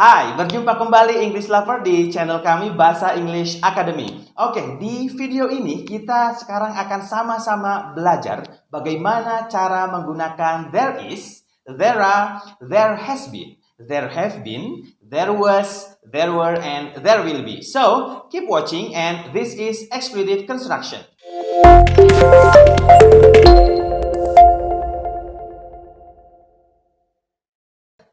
Hai, berjumpa kembali English Lover di channel kami Bahasa English Academy. Oke, di video ini kita sekarang akan sama-sama belajar bagaimana cara menggunakan there is, there are, there has been, there have been, there was, there were, and there will be. So, keep watching and this is expletive construction.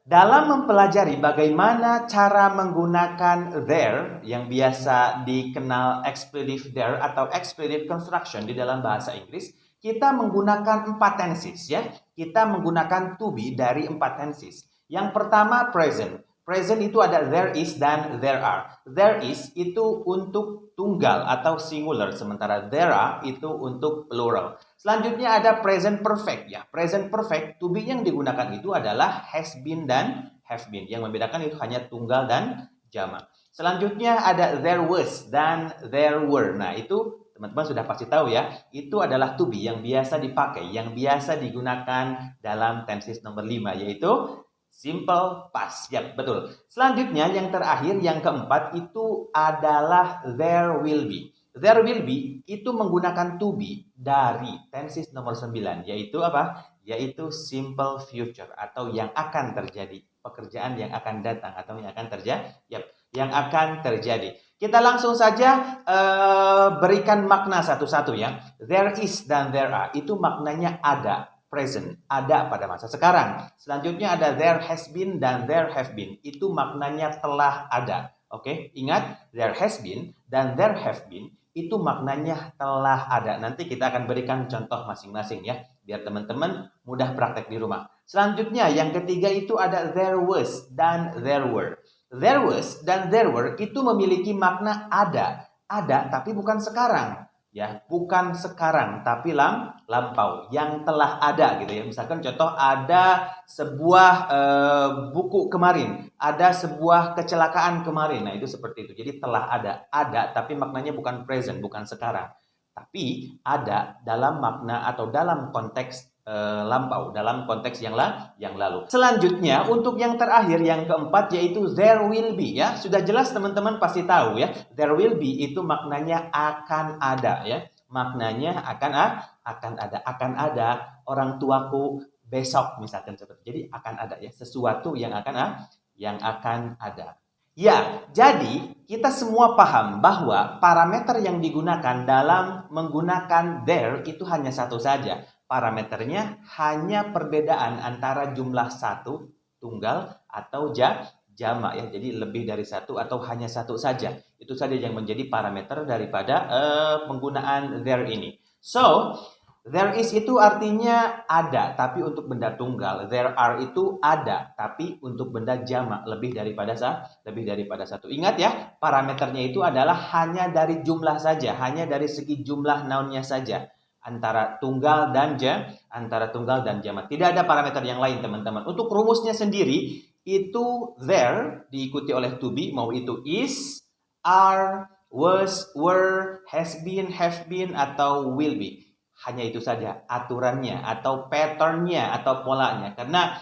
Dalam mempelajari bagaimana cara menggunakan there yang biasa dikenal expletive there atau expletive construction di dalam bahasa Inggris, kita menggunakan 4 tenses ya. Kita menggunakan to be dari 4 tenses. Yang pertama present. Present itu ada there is dan there are. There is itu untuk tunggal atau singular, sementara there are itu untuk plural. Selanjutnya ada present perfect ya. Present perfect to be yang digunakan itu adalah has been dan have been. Yang membedakan itu hanya tunggal dan jamak. Selanjutnya ada there was dan there were. Nah, itu teman-teman sudah pasti tahu ya. Itu adalah to be yang biasa dipakai, yang biasa digunakan dalam tenses nomor 5 yaitu simple past. Yap, betul. Selanjutnya yang terakhir, yang keempat itu adalah there will be. There will be itu menggunakan to be dari tenses nomor 9, yaitu apa? Yaitu simple future atau yang akan terjadi. Pekerjaan yang akan datang atau yang akan terjadi. Yap, yang akan terjadi. Kita langsung saja berikan makna satu-satu ya. There is dan there are itu maknanya ada. Present, ada pada masa sekarang. Selanjutnya ada there has been dan there have been. Itu maknanya telah ada. Oke, ingat there has been dan there have been itu maknanya telah ada. Nanti kita akan berikan contoh masing-masing ya, biar teman-teman mudah praktek di rumah. Selanjutnya yang ketiga itu ada there was dan there were. There was dan there were itu memiliki makna ada. Ada tapi bukan sekarang. Ya, bukan sekarang tapi lampau yang telah ada gitu ya. Misalkan contoh ada sebuah buku kemarin, ada sebuah kecelakaan kemarin. Nah, itu seperti itu. Jadi telah ada tapi maknanya bukan present, bukan sekarang. Tapi ada dalam makna atau dalam konteks lampau, dalam konteks yang lalu. Selanjutnya untuk yang terakhir, yang keempat yaitu there will be ya. Sudah jelas teman-teman pasti tahu ya. There will be itu maknanya akan ada ya. Maknanya akan ada orang tuaku besok misalkan seperti. Jadi akan ada ya, sesuatu yang akan ada. Ya, jadi kita semua paham bahwa parameter yang digunakan dalam menggunakan there itu hanya satu saja. Parameternya hanya perbedaan antara jumlah satu, tunggal, atau jamak ya. Jadi lebih dari satu atau hanya satu saja. Itu saja yang menjadi parameter daripada penggunaan there ini. So, there is itu artinya ada, tapi untuk benda tunggal. There are itu ada, tapi untuk benda jamak lebih daripada satu. Ingat ya, parameternya itu adalah hanya dari jumlah saja, hanya dari segi jumlah nounnya saja. Antara tunggal dan jamak. Tidak ada parameter yang lain, teman-teman. Untuk rumusnya sendiri, itu there diikuti oleh to be, mau itu is, are, was, were, has been, have been, atau will be. Hanya itu saja aturannya atau patternnya atau polanya. Karena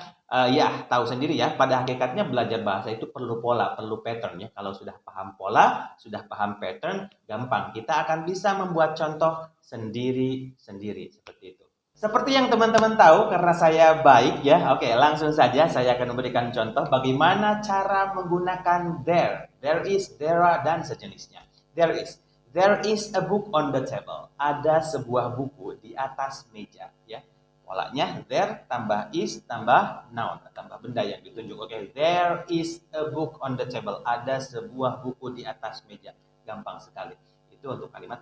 ya tahu sendiri ya, pada hakikatnya belajar bahasa itu perlu pola, perlu pattern ya. Kalau sudah paham pola, sudah paham pattern, gampang. Kita akan bisa membuat contoh sendiri-sendiri seperti itu. Seperti yang teman-teman tahu karena saya baik ya. Oke, langsung saja saya akan memberikan contoh bagaimana cara menggunakan there. There is, there are, dan sejenisnya. There is. There is a book on the table. Ada sebuah buku di atas meja ya. Polanya there tambah is tambah noun, tambah benda yang ditunjuk. Oke, there is a book on the table. Ada sebuah buku di atas meja. Gampang sekali. Itu untuk kalimat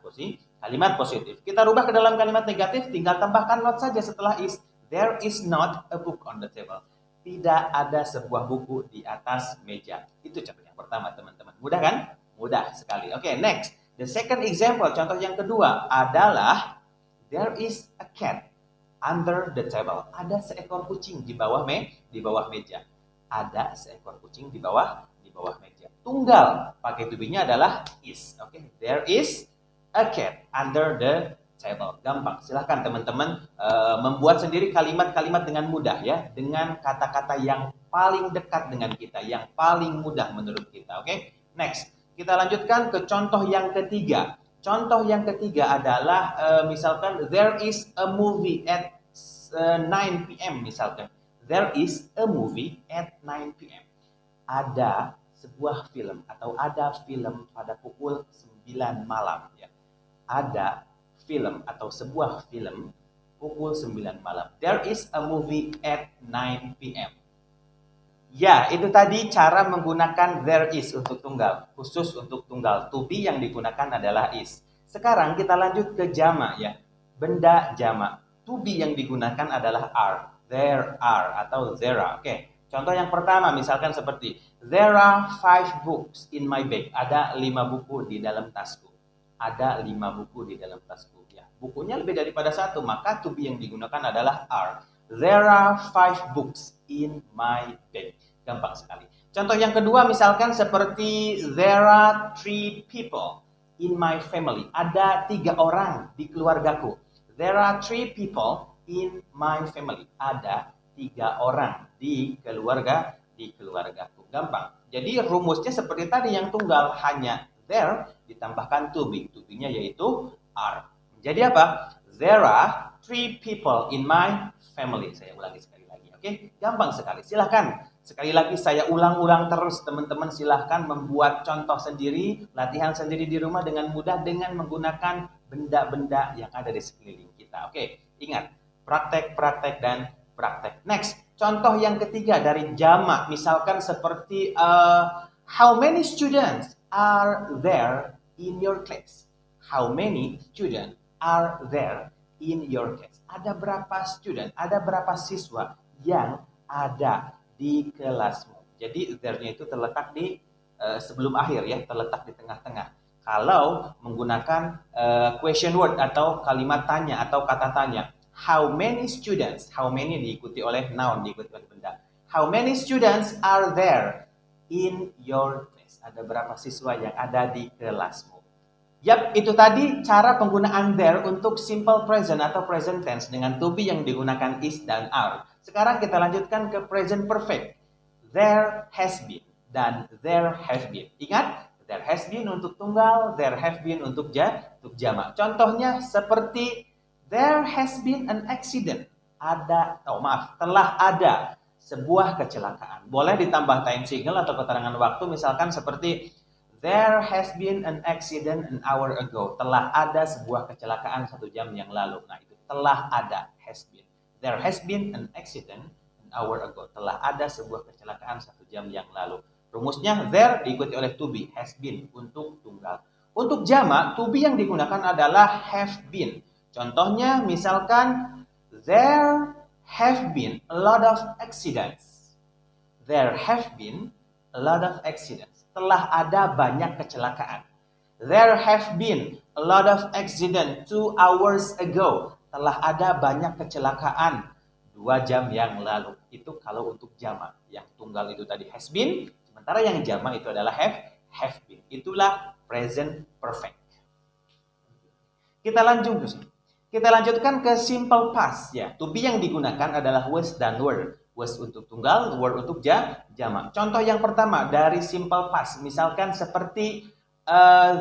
positif. Kita rubah ke dalam kalimat negatif, tinggal tambahkan not saja setelah is. There is not a book on the table. Tidak ada sebuah buku di atas meja. Itu contoh yang pertama, teman-teman. Mudah kan? Mudah sekali. Oke, next. The second example, contoh yang kedua adalah there is a cat under the table. Ada seekor kucing di bawah meja. Ada seekor kucing di bawah meja. Tunggal pakai to be-nya adalah is. Oke, there is a cat under the table. Gampang. Silahkan teman-teman membuat sendiri kalimat-kalimat dengan mudah ya, dengan kata-kata yang paling dekat dengan kita, yang paling mudah menurut kita. Oke? Next, kita lanjutkan ke contoh yang ketiga. Contoh yang ketiga adalah misalkan there is a movie at 9 p.m. misalkan. There is a movie at 9 p.m. Ada sebuah film atau ada film pada pukul 9 malam ya. Ada film atau sebuah film pukul 9 malam. There is a movie at 9 p.m. Ya, itu tadi cara menggunakan there is untuk tunggal, khusus untuk tunggal. To be yang digunakan adalah is. Sekarang kita lanjut ke jamak ya. Benda jamak. To be yang digunakan adalah are. There are atau there are. Oke. Contoh yang pertama misalkan seperti there are 5 books in my bag. Ada 5 buku di dalam tasku. Ada 5 buku di dalam tasku. Ya, bukunya lebih daripada satu, maka to be yang digunakan adalah are. There are 5 books in my bag. Gampang sekali. Contoh yang kedua misalkan seperti there are 3 people in my family. Ada 3 orang di keluargaku. There are 3 people in my family. Ada 3 orang di keluargaku. Gampang. Jadi rumusnya seperti tadi yang tunggal, hanya there ditambahkan to be. To be-nya yaitu are. Jadi apa? There are 3 people in my family. Saya ulangi sekali lagi. Oke? Gampang sekali. Silahkan. Sekali lagi saya ulang-ulang terus, teman-teman silahkan membuat contoh sendiri, latihan sendiri di rumah dengan mudah dengan menggunakan benda-benda yang ada di sekeliling kita. Oke, ingat, praktek, praktek, dan praktek. Next, contoh yang ketiga dari jamak, misalkan seperti how many students are there in your class? How many students are there in your class? Ada berapa student, ada berapa siswa yang ada di kelasmu. Jadi there-nya itu terletak di sebelum akhir ya, terletak di tengah-tengah. Kalau menggunakan question word atau kalimat tanya atau kata tanya, how many students? How many diikuti oleh noun, diikuti oleh benda. How many students are there in your class? Ada berapa siswa yang ada di kelasmu? Yap, itu tadi cara penggunaan there untuk simple present atau present tense dengan to be yang digunakan is dan are. Sekarang kita lanjutkan ke present perfect. There has been dan there have been. Ingat, there has been untuk tunggal, there have been untuk jamak. Contohnya seperti there has been an accident. Telah ada sebuah kecelakaan. Boleh ditambah time signal atau keterangan waktu, misalkan seperti there has been an accident an hour ago. Telah ada sebuah kecelakaan 1 jam yang lalu. Nah, itu telah ada, has been. There has been an accident an hour ago. Telah ada sebuah kecelakaan 1 jam yang lalu. Rumusnya there diikuti oleh to be, has been untuk tunggal. Untuk jamak, to be yang digunakan adalah have been. Contohnya misalkan there have been a lot of accidents. There have been a lot of accidents. Telah ada banyak kecelakaan. There have been a lot of accident 2 hours ago. Telah ada banyak kecelakaan 2 jam yang lalu. Itu kalau untuk jamak. Yang tunggal itu tadi has been, sementara yang jamak itu adalah have been. Itulah present perfect. Kita lanjutkan ke simple past ya. To be yang digunakan adalah was dan were. Was untuk tunggal, were untuk jamak. Contoh yang pertama dari simple past, misalkan seperti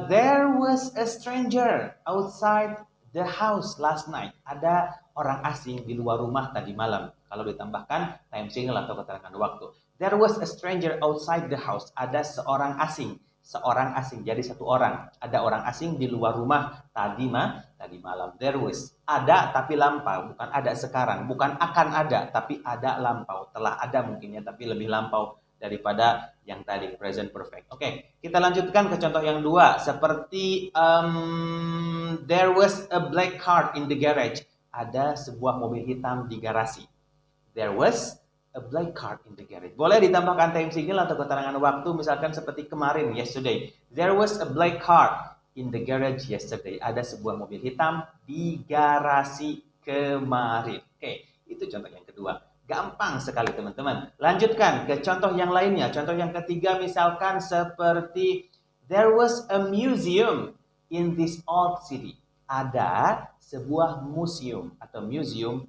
there was a stranger outside the house last night. Ada orang asing di luar rumah tadi malam. Kalau ditambahkan time signal atau keterangan waktu. There was a stranger outside the house. Ada seorang asing. Seorang asing. Jadi 1 orang. Ada orang asing di luar rumah tadi malam. There was. Ada tapi lampau. Bukan ada sekarang. Bukan akan ada. Tapi ada lampau. Telah ada mungkinnya tapi lebih lampau daripada yang tadi present perfect. Oke, kita lanjutkan ke contoh yang 2 seperti there was a black car in the garage. Ada sebuah mobil hitam di garasi. There was a black car in the garage. Boleh ditambahkan time signal atau keterangan waktu, misalkan seperti kemarin, yesterday. There was a black car in the garage yesterday. Ada sebuah mobil hitam di garasi kemarin. Oke, itu contoh yang kedua. Gampang sekali teman-teman. Lanjutkan ke contoh yang lainnya. Contoh yang ketiga misalkan seperti there was a museum in this old city. ada sebuah museum atau museum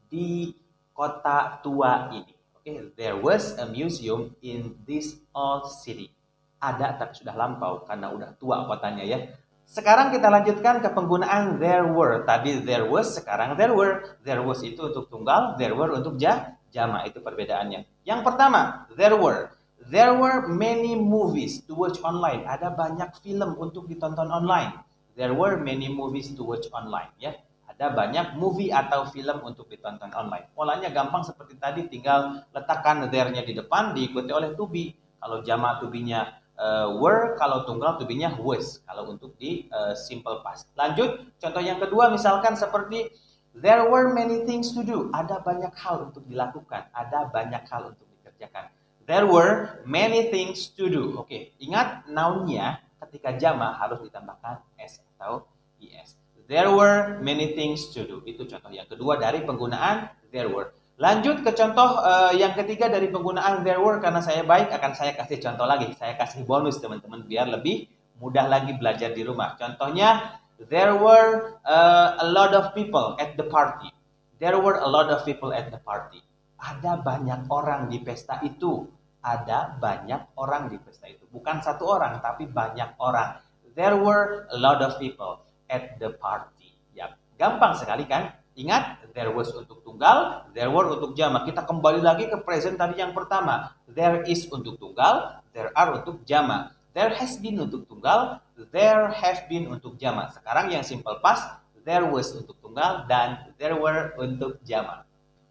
di kota tua ini. Oke, there was a museum in this old city. Ada tapi sudah lampau karena udah tua kotanya ya. Sekarang kita lanjutkan ke penggunaan there were. Tadi there was, sekarang there were. There was itu untuk tunggal, there were untuk jamak. Itu perbedaannya. Yang pertama, there were. There were many movies to watch online. Ada banyak film untuk ditonton online. There were many movies to watch online ya. Ada banyak movie atau film untuk ditonton online. Polanya gampang seperti tadi, tinggal letakkan there-nya di depan diikuti oleh to be. Kalau jamak to be-nya were, kalau tunggal to be-nya was. Kalau untuk di simple past. Lanjut, contoh yang kedua misalkan seperti there were many things to do. Ada banyak hal untuk dilakukan, ada banyak hal untuk dikerjakan. There were many things to do. Oke, ingat noun-nya ketika jamak harus ditambahkan s atau es. There were many things to do. Itu contoh yang kedua dari penggunaan there were. Lanjut ke contoh yang ketiga dari penggunaan there were. Karena saya baik, akan saya kasih contoh lagi. Saya kasih bonus teman-teman biar lebih mudah lagi belajar di rumah. Contohnya, there were a lot of people at the party. There were a lot of people at the party. Ada banyak orang di pesta itu. Ada banyak orang di pesta itu. Bukan satu orang, tapi banyak orang. There were a lot of people at the party. Ya, gampang sekali kan? Ingat, there was untuk tunggal, there were untuk jamak. Kita kembali lagi ke present tadi yang pertama. There is untuk tunggal, there are untuk jamak. There has been untuk tunggal, there have been untuk jamak. Sekarang yang simple past, there was untuk tunggal dan there were untuk jamak.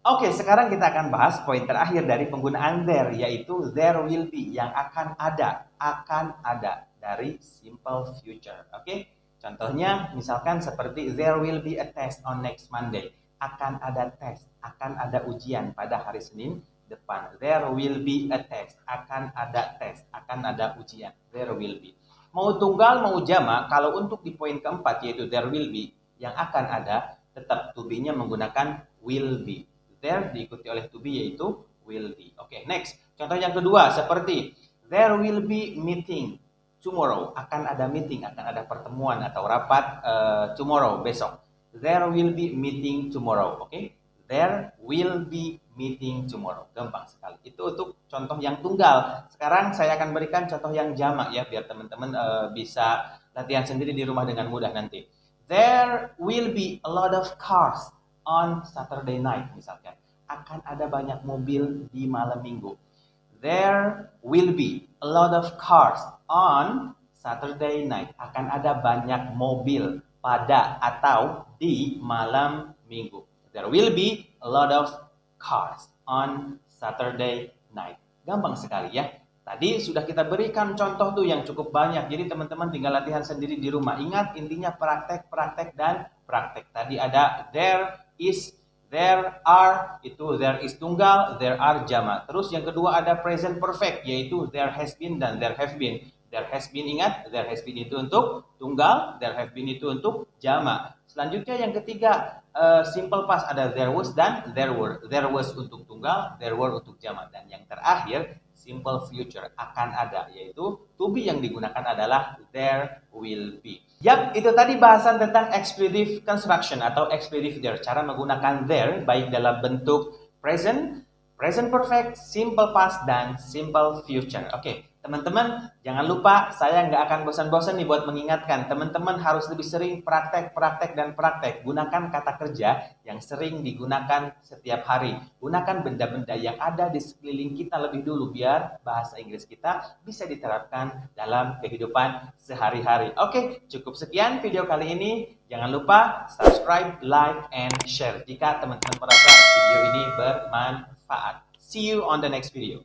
Oke, sekarang kita akan bahas poin terakhir dari penggunaan there, yaitu there will be, yang akan ada dari simple future. Oke, contohnya misalkan seperti there will be a test on next Monday. Akan ada tes, akan ada ujian pada hari Senin depan. There will be a test, akan ada tes, akan ada ujian. There will be. Mau tunggal, mau jamak, kalau untuk di poin keempat yaitu there will be, yang akan ada, tetap to be-nya menggunakan will be. There diikuti oleh to be yaitu will be. Oke, next. Contoh yang kedua seperti there will be meeting tomorrow. Akan ada meeting, akan ada pertemuan atau rapat tomorrow, besok. There will be meeting tomorrow. Oke. There will be meeting tomorrow. Gampang sekali. Itu untuk contoh yang tunggal. Sekarang saya akan berikan contoh yang jamak ya, biar teman-teman bisa latihan sendiri di rumah dengan mudah nanti. There will be a lot of cars on Saturday night misalkan. Akan ada banyak mobil di malam minggu. There will be a lot of cars on Saturday night. Akan ada banyak mobil pada atau di malam minggu. There will be a lot of cars on Saturday night. Gampang sekali ya. Tadi sudah kita berikan contoh tuh yang cukup banyak. Jadi teman-teman tinggal latihan sendiri di rumah. Ingat intinya praktek, praktek, dan praktek. Tadi ada there is, there are, itu there is tunggal, there are jamak. Terus yang kedua ada present perfect, yaitu there has been dan there have been. There has been, ingat, there has been itu untuk tunggal, there have been itu untuk jamak. Selanjutnya yang ketiga, simple past ada there was dan there were. There was untuk tunggal, there were untuk jamak. Dan yang terakhir, simple future, akan ada, yaitu to be yang digunakan adalah there will be. Yap, itu tadi bahasan tentang expletive construction atau expletive there. Cara menggunakan there baik dalam bentuk present, present perfect, simple past, dan simple future. Oke, teman-teman jangan lupa, saya nggak akan bosan-bosan nih buat mengingatkan. Teman-teman harus lebih sering praktek, praktek, dan praktek. Gunakan kata kerja yang sering digunakan setiap hari. Gunakan benda-benda yang ada di sekeliling kita lebih dulu biar bahasa Inggris kita bisa diterapkan dalam kehidupan sehari-hari. Oke, cukup sekian video kali ini. Jangan lupa subscribe, like, and share jika teman-teman merasa video ini bermanfaat. See you on the next video.